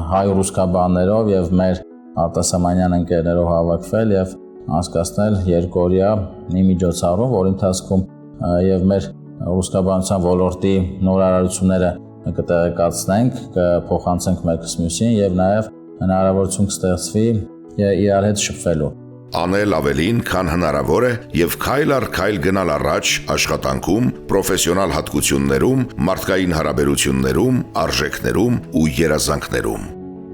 հայ ուռուցքաբաններով եւ մեր արտասահմանյան ընկերներով հավաքվել եւ անցկացնել երկօրյա մի միջոցառում, որի ընթացքում եւ մեր ուռուցքաբանության ոլորտի նորարարությունները կտեղեկացնենք, կփոխանցենք մեկս մյուսին եւ նաեւ հնարավորություն կստեղծվի իրար հետ շփվելու։ Անել ավելին, քան հնարավոր է եւ քայլ առ քայլ գնալ առաջ աշխատանքում, պրոֆեսիոնալ հատկություններում, մարդկային հարաբերություններում, արժեքներում ու երազանքներում։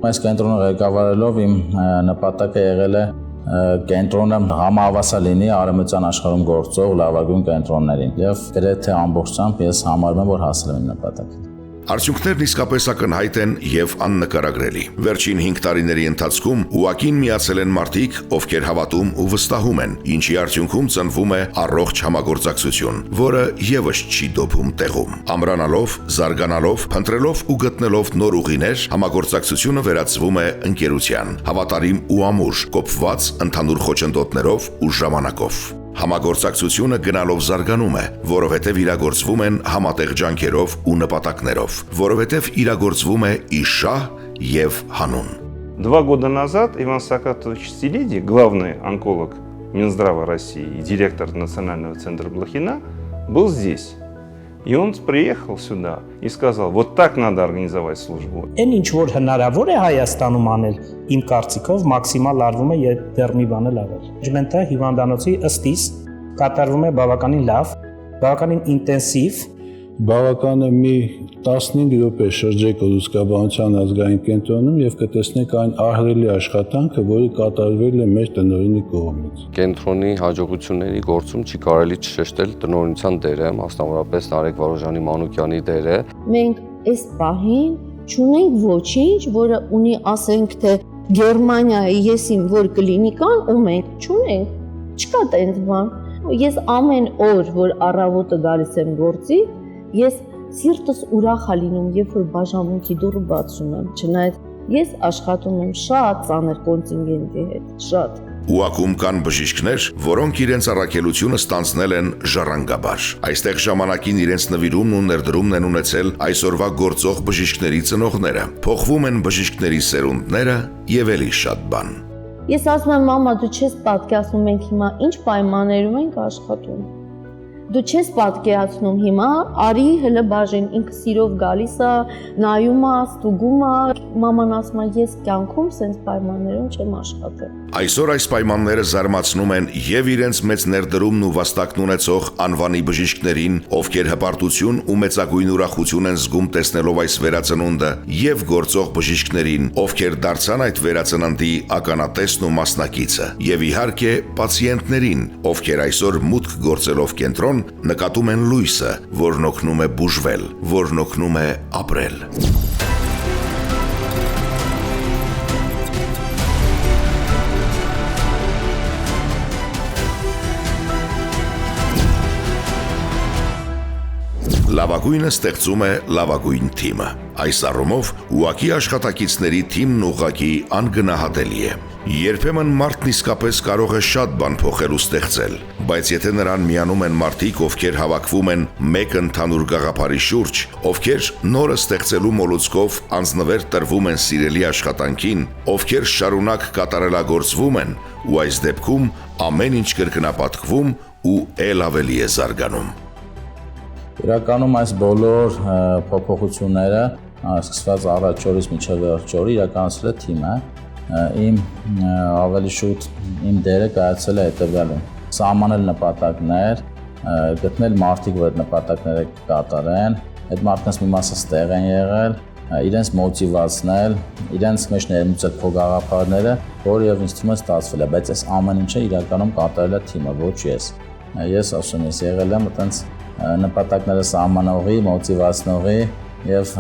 Այս կենտրոնը ղեկավարելով իմ նպատակը եղել է կենտրոնը համահավասար լինի արևմտյան աշխարհում գործող լավագույն կենտրոններին եւ գրեթե ամբողջությամբ ես համարում եմ, որ հասել եմ իմ նպատակին։ Արդյունքներն իսկապես ակնհայտ են եւ աննկարագրելի։ Վերջին 5 տարիների ընթացքում ՈՒԱԿ-ին միացել են մարդիկ, ովքեր հավատում ու վստահում են, ինչի արդյունքում ծնվում է առողջ համագործակցություն, որը եւս չի դոփում տեղում։ Ամրանալով, զարգանալով, փնտրելով ու գտնելով նոր ուղիներ, համագործակցությունը վերածվում է ընկերության, հավատարիմ ու ամուր, կոփված ընդհանուր խոչընդոտներով ու ժամանակով։ Համագործակցությունը գնալով զարգանում է, որովհետև իրագործվում են համատեղ ջանքերով ու նպատակներով, որովհետև իրագործվում է ի շահ եւ հանուն։ 2 года назад Иван Сакатович Стилиди, главный онколог Минздрава России и директор Национального центра Блохина, был здесь. И он приехал сюда и сказал, вот так надо организовать службу. Այն ինչ որ հնարավոր է Հայաստանում անել, իմ կարծիքով մաքսիմալ արվում է եւ դեռ մի բան էլ ավել։ Մենեջմենտը հիվանդանոցի ըստիս կատարվում է բավականին լավ, բավականին ինտենսիվ, Բավական է մի 15 րոպե շրջեք Լուսկաբանության ազգային կենտրոնում եւ կտեսնեք այն ահռելի աշխատանքը, որը կատարվել է մեր տնօրինի կողմից։ Կենտրոնի հաջողությունների գործում չի կարելի չշեշտել տնօրինության դերը, մասնավորապես Նարեկ Վարոժանի Մանուկյանի դերը։ Մենք այս պահին չունենք ոչինչ, որը ունի, ասենք թե Գերմանիայի եսին որ կլինիկան ու մենք չունենք, չկա տենց բան։ Ես ամեն օր, որ առավոտը գալիս եմ գործի, ես սիրտս ուրախ է լինում, երբ որ բաժանմունքի դուռը բացում եմ, չնայած ես աշխատում եմ շատ ծանր կոնտինգենտի հետ, շատ։ Ուակում կան բժիշկներ, որոնք իրենց առաքելությունը ստանձնել են ժառանգաբար։ Այստեղ ժամանակին իրենց նվիրումն ու ներդրումն են ունեցել այսօրվա գործող բժիշկների ծնողները։ Փոխվում են բժիշկների սերունդները եւ ելի շատ բան։ Ես ասում եմ, մամա, դու չես պատկերացնում մենք հիմա ինչ պայմաններում ենք աշխատում։ Դու չես պատկերացնում հիմա, արի հələ բաժին, ինքը սիրով գալիս է, նայում է, ստուգում է, մաման ասում է, ես կյանքում սենց պայմաններում չեմ աշխատել։ Այսօր այս պայմանները զարմացնում են եւ իրենց մեծ ներդրումն ու վաստակն ունեցող անվանի բժիշկներին, ովքեր հպարտություն ու մեծագույն ուրախություն են զգում տեսնելով այս վերածնունդը, եւ գործող բժիշկներին, ովքեր դարձան այդ վերածննդի ականատեսն ու մասնակիցը, եւ իհարկե պացիենտներին, ովքեր այսօր մուտք գործելով կենտրոն նկատում են լույսը, որն օգնում է բուժվել, որն օգնում է ապրել։ Լավագույնը ստեղծում է լավագույն թիմը։ Այս առումով ուղղակի աշխատակիցների թիմն ուղղակի անգնահատելի է։ Երբեմն մարդն իսկապես կարող է շատ բան փոխել ու ստեղծել, բայց եթե նրան միանում են մարդիկ, ովքեր հավաքվում են մեկ ընդհանուր գաղափարի շուրջ, ովքեր նորը ստեղծելու մոլուցկով անձնվեր տրվում են սիրելի աշխատանքին, ովքեր շարունակ կատարելագործվում են, ու այս դեպքում ամեն ինչ կրկնապատկվում ու ել ավելի է զարգանում։ Իրականում այս բոլոր փոփոխությունները սկսված առաջ օրից մինչև վերջ օրը իրականացրել է թիմը։ Իմ ավելի շուտ իմ դերը կայացել է հետևյալում. սահմանել նպատակներ, գտնել մարդիկ, որ այդ նպատակները կատարեն, այդ մարդկանց մի մասը ստեղ են եղել, իրենց մոտիվացնել, իրենց մեջ ներմուծել փոխգաղափարները, որը եւ ինձ թվում է ստացվել է, բայց այս ամեն ինչը իրականում կատարել է թիմը, ոչ ես։ Ես ասում եմ, եղել եմ այտենց նպատակները սահմանողի, մոտիվացնողի եւ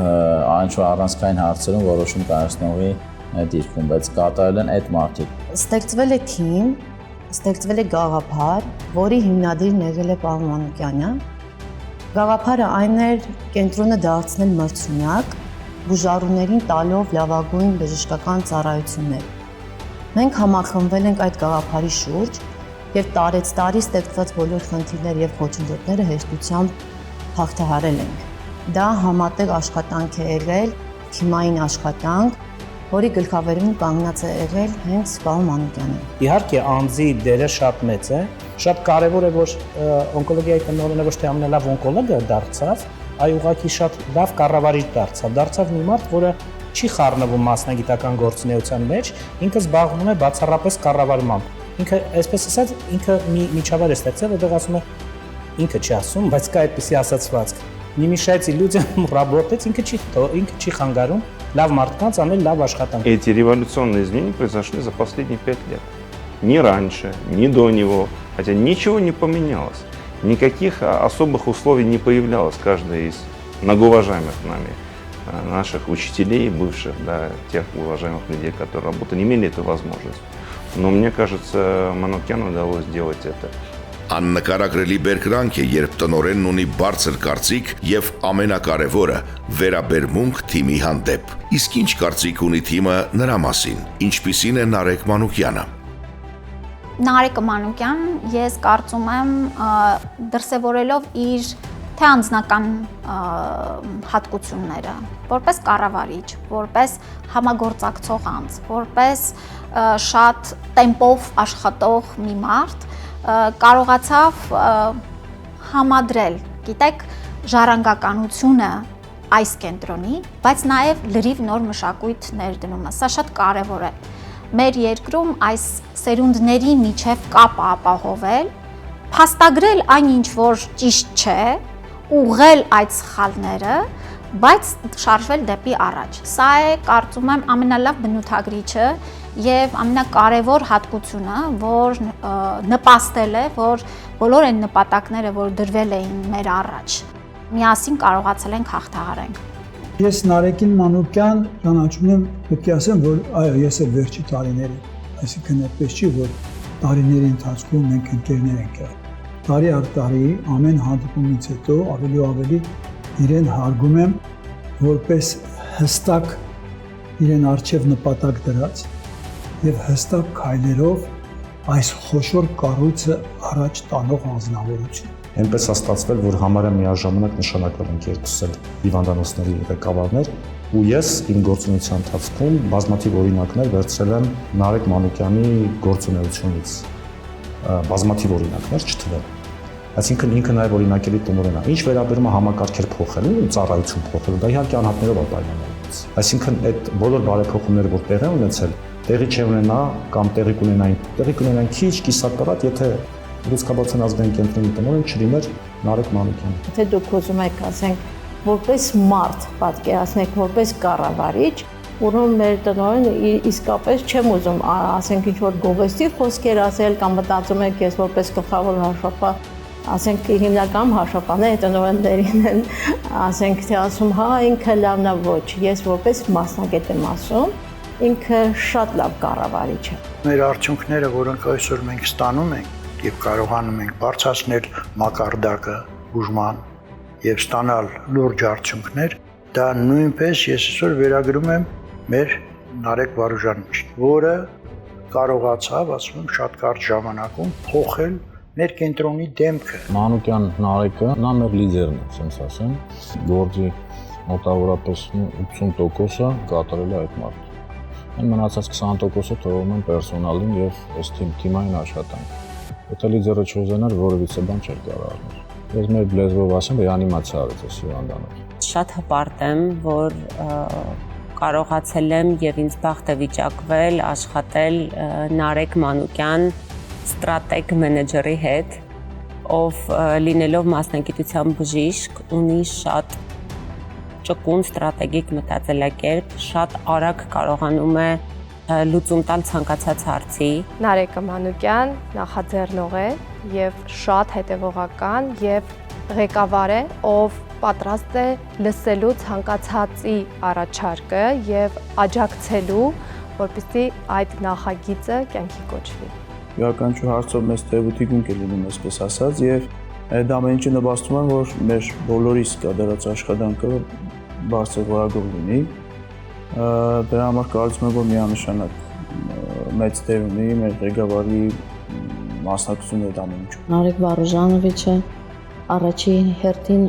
ինչ-որ առանցքային հարցերում որոշում կայացնողի դիրքում, բայց կատարել են այդ մարդիկ։ Ստեղծվել է թիմ, ստեղծվել է գաղափար, որի հիմնադիրն եղել է պարոն Մանուկյանը։ Գաղափարը այն էր կենտրոնը դարձնել մրցունակ, բուժառուներին տալով լավագույն բժշկական ծառայություններ։ Մենք համախմբվել ենք այդ գաղափարի շուրջ եւ տարեցտարի ստեղծված բոլոր խնդիրներ եւ խոչընդոտները հեշտությամբ հաղթահարել ենք։ Դա համատեղ աշխատանք է եղել, թիմային աշխատանք, որի գլխավերում կանգնած է եղել հենց պարոն Մանուկյանը։ Իհարկե անձի դերը շատ մեծ է, շատ կարևոր է, որ օնկոլոգիայի տնօրենը ոչ թե ամենալավ օնկոլոգը դարձավ, այլ ուղղակի շատ լավ կառավարիչ դարձավ մի մարդ, որը չի խառնվում մասնագիտական գործունեության մեջ, ինքը զբաղվում է բացառապես կառավարմամբ։ Ինքը, այսպես ասած, ինքը մի միջավայր է ստեղծել, որտեղ ասում է, ինքը չի ասում, բայց կա այդպիսի ասացվածք։ Не мешайте людям работать, ինքը չի խանգարում լավ մարդկանց անել լավ աշխատանք։ Эти революционные изменения произошли за последние 5 лет. Ни раньше, ни до него, хотя ничего не поменялось. Никаких особых условий не появлялось. Каждый из многоуважаемых нами наших учителей, бывших, да, тех уважаемых людей, которые работали, не имели эту возможность. Но мне кажется, Մանուկյանу удалось сделать это. Աննկարագրելի բերկրանք է, երբ տնօրենն ունի բարձր կարծիք եւ ամենակարևորը վերաբերմունք թիմի հանդեպ։ Իսկ ինչ կարծիք ունի թիմը նրա մասին, ինչպիսին է Նարեկ Մանուկյանը։ Նարեկ Մանուկյան, ես կարծում եմ, դրսևորելով իր թե անձնական հատկությունները, որպես կառավարիչ, որպես համագործակցող անձ, որպես շատ տեմպով աշխատող մի մարդ, կարողացավ համադրել, գիտեք, ժառանգականությունը այս կենտրոնի, բայց նաև լրիվ նոր մշակույթ ներդնումը։ Սա շատ կարևոր է։ Մեր երկրում այս սերունդների միջև կապը ապահովել, փաստագրել այն ինչ որ ճիշտ չէ, ուղղել այդ սխալները, բայց շարժվել դեպի առաջ։ Սա է, կարծում եմ, ամենալավ բնութագրիչը եւ ամենակարևոր հատկությունը, որ նպաստել է, որ բոլոր այն նպատակները, որ դրվել էին մեր առաջ, միասին կարողացել ենք հաղթահարենք։ Ես Նարեկին Մանուկյան ճանաչում եմ, պետք է ասեմ, որ այո, ես էլ վերջի տարիները, այսինքն այդպես չի, որ տարիների ընթացքում մենք ընկերներ ենք եղել։ Տարի առ տարի ամեն հանդիպումից հետո ավելի ու ավելի իրեն հարգում եմ որպես հստակ իրեն առջև նպատակ դրած եւ հստակ քայլերով այս խոշոր կառույցը առաջ տանող անձնավորություն։ Այնպես է ստացվել, որ համարյա միաժամանակ նշանակվել ենք երկուսս էլ հիվանդանոցների ղեկավարներ, ու ես իմ գործունեության ընթացքում բազմաթիվ օրինակներ վերցրել եմ Նարեկ Մանուկյանի գործունեությունից, բազմաթիվ օրինակներ չթվել։ Այսինքն ինքը նաև օրինակելի տնօրեն է։ Ինչ վերաբերում է համակարգեր փոխելուն ու ծառայություն փոխելուն, դա իհարկե անհատներով է պայմանավորված։ Այսինքն այդ բոլոր բարեփոխումները, որ տեղի են ունեցել, տեղի չունենա կամ տեղի կունենան քիչ կիսակարատ, եթե Ռուսկաբանության ազգային կենտրոնի տնօրեն չլիներ Նարեկ Մանուկյանը։ Եթե դուք ուզում եք ասենք որպես մարդ պատկերացնեք, որպես կառավարիչ, ուրեմն մեր տնօրենը իսկապես չեմ ուզում ասենք ինչ որ գովեստի խոսքեր ասել կամ մտածում եք ես որպես գլխավոր հաշվապահ, ասենք հիմնական հաշվապահները տնօրեններին են, ասենք թե ասում հա ինքը լավն է, ոչ, ես որպես մասնագետ եմ ասում, ինքը շատ լավ կառավարիչ է։ Մեր արդյունքները, որոնք այսօր մենք ստանում ենք եւ կարողանում ենք բարձրացնել մակարդակը բուժման եւ ստանալ լուրջ արդյունքներ, դա նույնպես ես այսօր վերագրում եմ մեր Նարեկ Վարուժանին, որը կարողացավ, ասում եմ, շատ կարճ ժամանակում փոխել մեր կենտրոնի դեմքը։ Մանուկյան Նարեկը նա մեր լիդերն է, ասենց ասեմ, գործի մոտավորապես 80%-ը կատարել է այդ մարդը։ Այն մնացած 20%-ը թողում են պերսոնալին եւ այս թիմային աշխատանք։ Եթե լիդերը չուզենար, որևիցե բան չէր կարող անել։ Ես մեր բլեզվով ասեմ, ռեանիմացիա արեց այս հիվանդանոց։ Շատ հպարտ եմ, որ կարողացել եմ եւ ինձ բախտ է վիճակվել աշխատել Նարեկ Մանուկյան ստրատեգ մենեջերի հետ, ով լինելով մասնագիտության բժիշկ, ունի շատ ճկուն ստրատեգիկ մտածելակերպ, շատ արագ կարողանում է լուծում տալ ցանկացած հարցի։ Նարեկը Մանուկյան նախաձեռնող է եւ շատ հետեւողական եւ ղեկավար է, ով պատրաստ է լսելու ցանկացածի առաջարկը եւ աջակցելու, որպեսզի այդ նախագիծը կյանքի կոչվի։ Յուրաքանչյուր հարցով մեծ թեւութիգուն կլինում, այսպես ասած, եւ այդ ամեն ինչը նպաստում է, որ մեր բոլորիս կատարած աշխատանքը բարձր որակով լինի։ Դրա համար կարծում եմ, որ միանշանակ մեծ դեր ունի մեր ղեկավարի մասնակցությունը այդ ամեն ինչում։ Նարեկ Վարուժանովիչը առաջի հերթին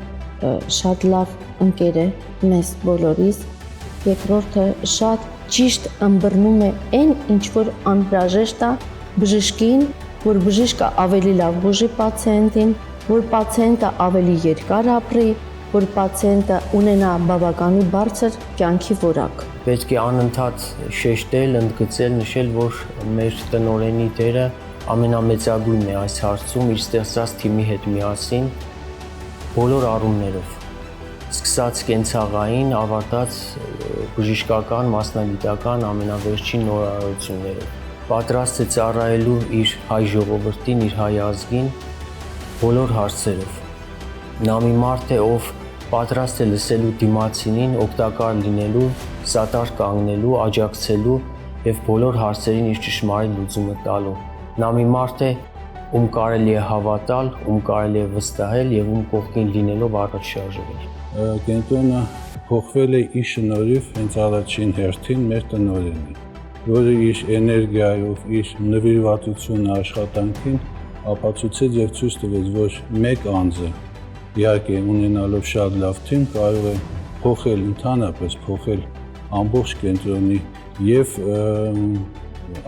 շատ լավ ընկեր է մեզ բոլորիս, երկրորդը շատ ճիշտ ըմբռնում է այն, ինչ որ անհրաժեշտ է բժշկին, որ բժիշկը ավելի լավ բուժի պացիենտին, որ պացիենտը ավելի երկար ապրի, որ պացիենտը ունենա բավականին բարձր կյանքի որակ։ Պետք է անընդհատ շեշտել, ընդգծել, նշել, որ մեր տնօրենի դերը ամենամեծագույնն է այս հարցում իր ստեղծած թիմի հետ միասին բոլոր առումներով, սկսած կենցաղային, ավարտած բժշկական, մասնագիտական ամենավերջին նորարարություններով։ Պատրաստ է ծառայելու իր հայ ժողովրդին, իր հայ ազգին բոլոր հարցերով։ Նա մի մարդ է, ով պատրաստ է լսելու դիմացինին, օգտակար լինելու, սատար կանգնելու, աջակցելու եւ բոլոր հարցերին իր ճշմարիտ լուծումը տալու։ Նա մի մարդ է, ում կարելի է հավատալ, ում կարելի է վստահել եւ ում կողքին լինելով առաջ շարժվել։ Կենտրոնը փոխվել է իր շնորհիվ հենց առաջին հերթին մեր տնօրենի, որը իր էներգիայով, իր նվիրվածությունը աշխատանքին ապացուցեց եւ ցույց տվեց, որ մեկ անձը իհարկե ունենալով շատ լավ թիմ կարող է փոխել ընդհանրապես փոխել ամբողջ կենտրոնի եւ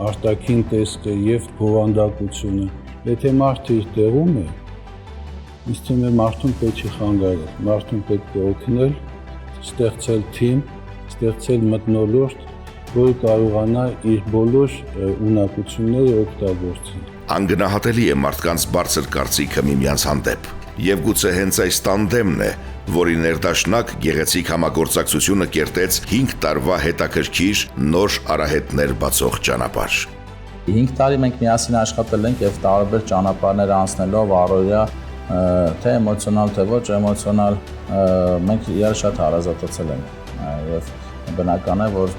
արտաքին տեսքը եւ բովանդակությունը։ Եթե մարդը իր տեղում է, Ինձ թվում է մարդուն պետք չի խանգարել, մարդուն պետք է օգնել, ստեղծել թիմ, ստեղծել մթնոլորտ, որը կարողանա իր բոլոր ունակությունները օգտագործել։ Անգնահատելի է մարդկանց բարձր կարծիքը միմյանց հանդեպ, եւ գուցե հենց այս տանդեմն է, որի ներդաշնակ գեղեցիկ համագործակցությունը կերտեց 5 տարվա հետաքրքիր նոր արահետներ բացող ճանապարհ։ 5 տարի մենք միասին աշխատել ենք եւ տարբեր ճանապարհներ անցնելով առօրյա թե էմոցիոնալ, թե ոչ էմոցիոնալ, մենք իրար շատ հարազատացել ենք եւ բնական է, որ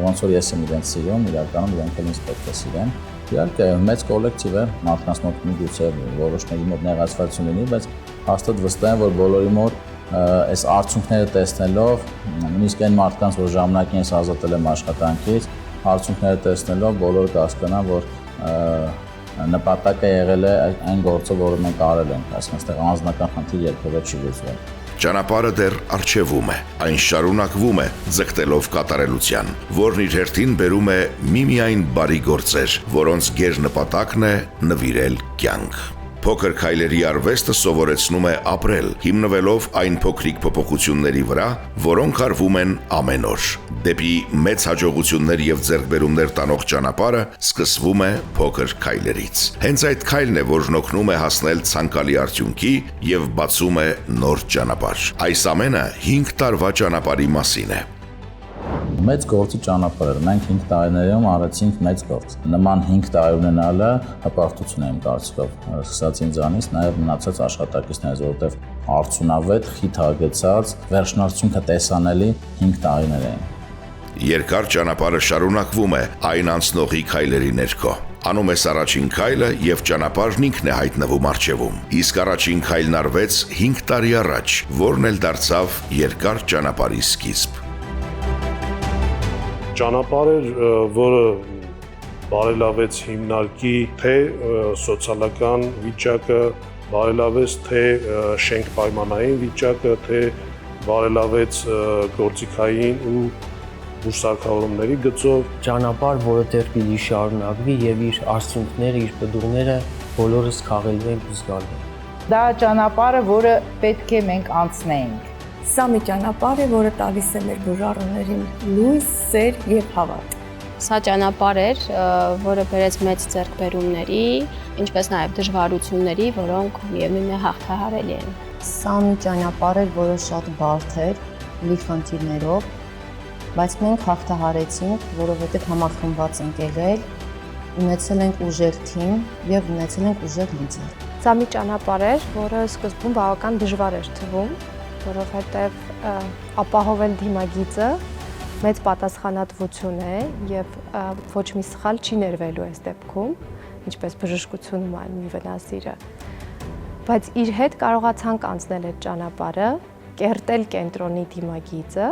ոնց որ ես եմ իրենց սիրում, իրականում իրենք էլ ինձ պետք է սիրեն։ Իհարկե մեծ կոլեկտիվ է, մարդկանց մոտ միգուցե որոշների մոտ նեղացվածություն լինի, բայց հաստատ վստահ եմ, որ բոլորի մոտ այս արդյունքները տեսնելով, նույնիսկ այն մարդկանց, որ ժամանակին ես ազատել եմ աշխատանքից, արդյունքները տեսնելով բոլորը կհասկանան, որ նպատակը եղել է այն գործը, որը մենք արել ենք, այսինքն այստեղ անձնական խնդիր երբևէ չի լուծվել։ Ճանապարհը դեռ առջևում է, այն շարունակվում է ձգտելով կատարելության, որն իր հերթին բերում է միմիայն բարի գործեր, որոնց գեր նպատակն է նվիրել կյանք։ Փոքր քայլերի արվեստը սովորեցնում է ապրել, հիմնվելով այն փոքրիկ փոփոխությունների վրա, որոնք արվում են ամեն օր։ Դեպի մեծ հաջողություններ եւ ձեռքբերումներ տանող ճանապարհը սկսվում է փոքր քայլերից։ Հենց այդ քայլն է, որն օգնում է հասնել ցանկալի արդյունքի եւ բացում է նոր ճանապարհ։ Այս ամենը 5 տարվա ճանապարհի մասին է։ Մեծ գործի ճանապարհ էր։ Մենք 5 տարիներում արեցինք մեծ գործ։ Նման 5 տարի ունենալը հպարտություն է իմ կարծիքով։ Սկսած ինձանից, նաև մնացած աշխատակիցներից, որովհետև արդյունավետ, խիթագեցած, վերջնարդյունքը տեսանելի 5 տարիներ էին։ Երկար ճանապարհը շարունակվում է այն անցնողի քայլերի ներքո։ Անում ես առաջին քայլը եւ ճանապարհն ինքն է հայտնվում առջևում։ Իսկ առաջին քայլն արվեց 5 տարի առաջ, որն էլ դարձավ երկար ճանապարհի սկիզբ։ Ճանապարհ էր, որը բարելավեց հիմնարկի թե սոցիալական վիճակը, բարելավեց թե շենք պայմանային վիճակը, թե բարելավեց գործիքային ու բուսակավորումների գծով։ Ճանապարհ, որը դեռ պիտի շարունակվի եւ իր արդյունքները, իր պտուղները բոլորս քաղելու ենք ու զգալու։ Դա ճանապարհը, որը պետք է մենք անցնենք։ Սա մի ճանապարհ է, որը տալիս է մեր բուժառուներին լույս, սեր եւ հավատ։ Սա ճանապարհ էր, որը բերեց մեծ ձեռքբերումների, ինչպես նաեւ դժվարությունների, որոնք միևնույն է հաղթահարելի են։ Սա մի ճանապարհ էր, որը շատ բարդ էր, լի խնդիրներով, բայց մենք հաղթահարեցինք, որովհետեւ համախմբված ենք եղել, ունեցել ենք ուժեղ թիմ եւ ունեցել ենք ուժեղ լիդեր։ Սա մի ճանապարհ էր, որը սկզբում բավական դժվար էր թվում, որովհետև ապահովել դիմագիծը մեծ պատասխանատվություն է եւ ոչ մի սխալ չի ներվելու այս դեպքում, ինչպես բժշկությունում մի վնասիրը։ Բայց իր հետ կարողացանք անցնել այդ ճանապարհը, կերտել կենտրոնի դիմագիծը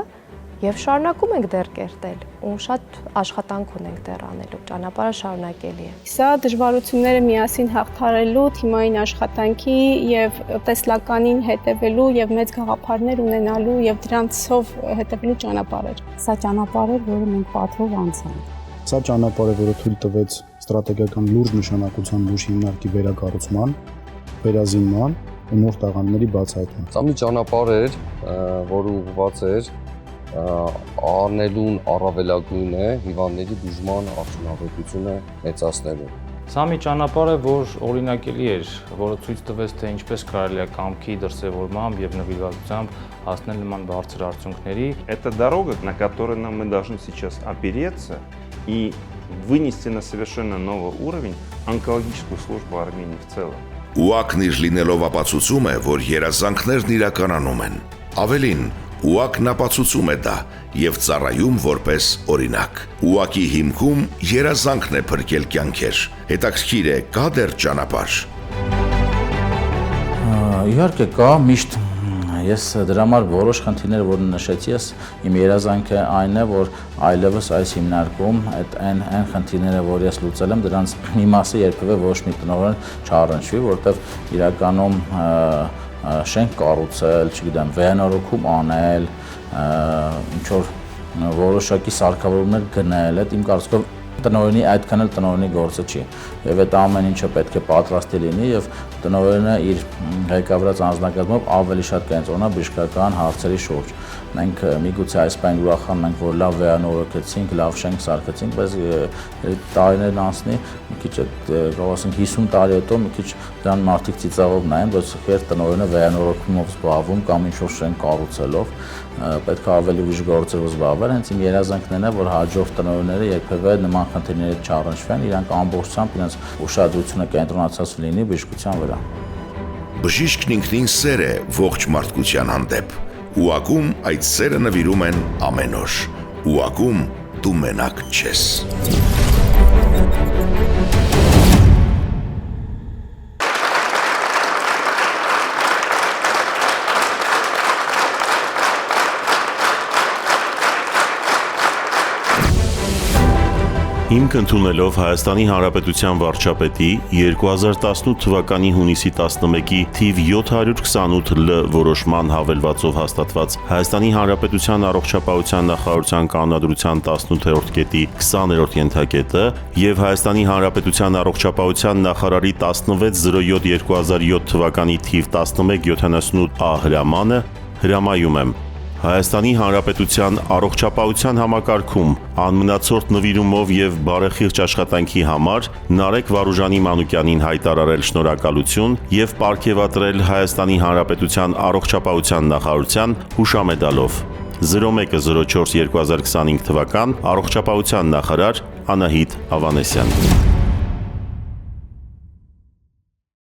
եւ շարունակում ենք դեռ կերտել ու շատ աշխատանք ունենք դեռ անելու, ճանապարհը շարունակելի է։ Սա դժվարությունները միասին հաղթահարելու, թիմային աշխատանքի եւ տեսլականին հետևելու եւ մեծ գաղափարներ ունենալու եւ դրանցով հետևելու ճանապարհ էր։ Սա ճանապարհ էր, որը մենք պատվով անցանք։ Սա ճանապարհ է, որը թույլ տվեց ստրատեգիական լուրջ նշանակության բուժ հիմնարկի վերակառուցման, վերազինման ու նոր տաղանդների բացահայտման։ Սա մի ճանապարհ էր, որը ուղղված էր առնելուն առավելագույն է հիվանդների բուժման արդյունավետությունը մեծացնելու։ Սա մի ճանապարհ է, որ օրինակելի էր, որը ցույց տվեց, թե ինչպես կարելի է կամքի դրսևորմամբ եւ նվիրվածությամբ հասնել նման բարձր արդյունքների։ Это дорога, на которой мы должны сейчас опереться и вынести на совершенно новый уровень онкологическую службу Армении в целом։ ՈՒԱԿ-ն իր լինելով ապացուցում է, որ երազանքներն իրականանում են։ Ավելին, ՈՒԱԿ-ն ապացուցում է դա եւ ծառայում որպես օրինակ։ ՈՒԱԿ-ի հիմքում երազանքն է փրկել կյանքեր։ Հետաքրքիր է, կա դեռ ճանապարհ։ Իհարկե կա, միշտ ես դրա համար որոշ խնդիրներ, որ նշեցի, իմ երազանքը այն է, որ այլևս այս հիմնարկում այն խնդիրները, որ ես լուծել եմ, դրանց մի մասը երբևէ ոչ մի տնօրեն չառնչվի, որովհետև իրականում շենք կառուցել, չգիտեմ, վերանորոգում անել, ինչ որ որոշակի սարքավորումներ գնել, այդ իմ կարծիքով տնօրենի այդքան էլ տնօրենի գործը չի։ Եվ այդ ամեն ինչը պետք է պատրաստի լինի եւ տնօրենը իր ղեկավարած անձնակազմով ավելի շատ կենտրոնա բժշկական հարցերի շուրջ։ Մենք միգուցե այս բան ուրախանում ենք, որ լավ վերանորոգեցինք, լավ շենք սարքեցինք, բայց տարիներն անցնի, մի քիչ կարող ասենք 50 տարի հետո մի քիչ դրան մարդիկ ծիծաղով նայեն, որ խեր տնօրենը վերանորոգումով զբաղվում կամ ինչ-որ շենք կառուցելով, պետք է ավելի ուրիշ գործերով զբաղվել, հենց իմ երազանքն է, որ հաջորդ տնօրենները երբևէ նման խնդիրների չառնչվեն, իրանք ամբողջությամբ իրենց ուշադրությունը կենտրոնացած լինի բժշկության վրա։ Բժիշկն ինքնին սեր է ողջ մարդկության հանդեպ։ Ուղղակում այդ սերը նվիրում են ամեն օր։ Ուղղակում դու մենակ չես։ Հիմք ընդունելով Հայաստանի Հանրապետության վարչապետի 2018 թվականի հունիսի 11-ի թիվ 728 Լ որոշման հավելվածով հաստատված Հայաստանի Հանրապետության առողջապահության նախարարության կանոնադրության 18-րդ կետի 20-րդ ենթակետը եւ Հայաստանի Հանրապետության առողջապահության նախարարի 1607/2007 թվականի թիվ 1178 Ա հրամանը հրամայում եմ Հայաստանի Հանրապետության առողջապահության համակարգում անմնացորդ նվիրումով եւ բարեխիղճ աշխատանքի համար Նարեկ Վարուժանի Մանուկյանին հայտարարել շնորհակալություն եւ պարգեւատրել Հայաստանի Հանրապետության առողջապահության նախարարության հուշամեդալով 0104/2025 թվական առողջապահության նախարար Անահիտ Ավանեսյան